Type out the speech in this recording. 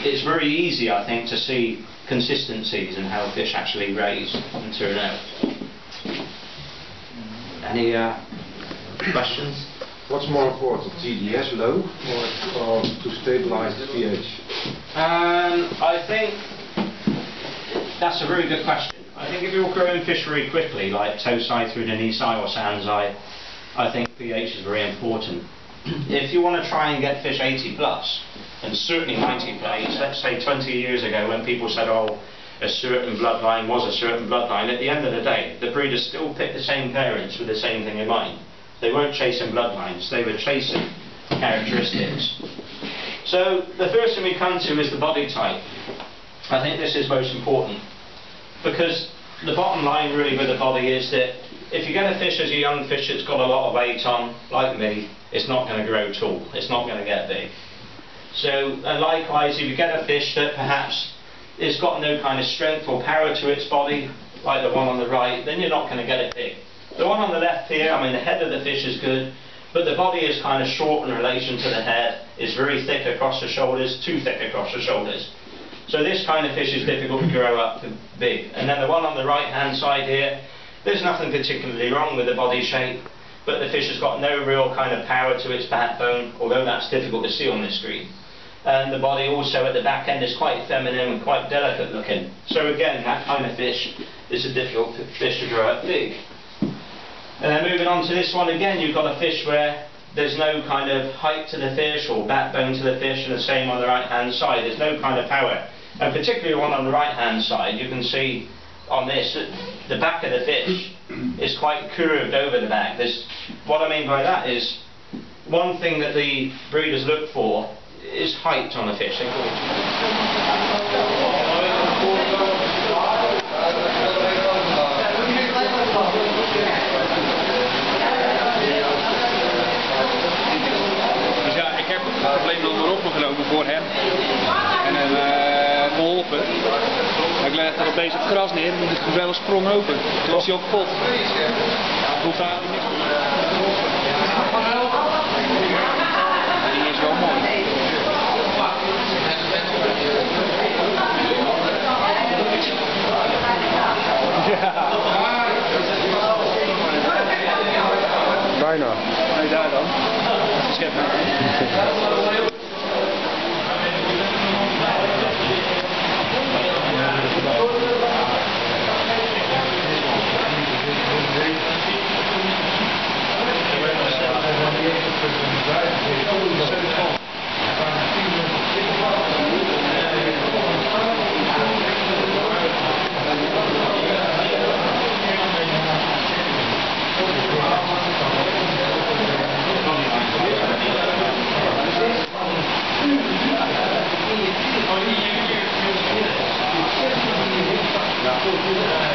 it's very easy, I think, to see consistencies in how fish actually raise and turn out. Any questions? What's more important, TDS low or to stabilize the pH? I think that's a very good question. I think if you're growing fish very quickly, like Tosai through the Nisai or Sanzai, I think pH is very important. If you want to try and get fish 80 plus, and certainly 90 plus, let's say 20 years ago when people said, oh, a certain bloodline was a certain bloodline, at the end of the day, the breeders still picked the same parents with the same thing in mind. They weren't chasing bloodlines, they were chasing characteristics. So the first thing we come to is the body type. I think this is most important, because the bottom line really with the body is that if you get a fish as a young fish that's got a lot of weight on, like me, it's not going to grow tall, it's not going to get big. So likewise, if you get a fish that perhaps it's got no kind of strength or power to its body, like the one on the right, then you're not going to get it big. The one on the left here, I mean, the head of the fish is good, but the body is kind of short in relation to the head, it's very thick across the shoulders, too thick across the shoulders. So this kind of fish is difficult to grow up to big. And then the one on the right hand side here, there's nothing particularly wrong with the body shape, but the fish has got no real kind of power to its backbone, although that's difficult to see on this screen. And the body also at the back end is quite feminine and quite delicate looking. So again, that kind of fish is a difficult fish to grow up big. And then moving on to this one again, you've got a fish where there's no kind of height to the fish or backbone to the fish, and the same on the right hand side, there's no kind of power. And particularly the one on the right hand side, you can see on this that the back of the fish is quite curved over the back. What I mean by that is, one thing that the breeders look for is height on a fish. Het probleem dan weer opgenomen voor hem en geholpen. Ik leg er opeens het gras neer en de geweldige sprong open. Toen was hij ook kapot. Hoe vaak hij niks doen? Die is wel mooi. Bijna. Nee, daar dan. Scheppen. Ja.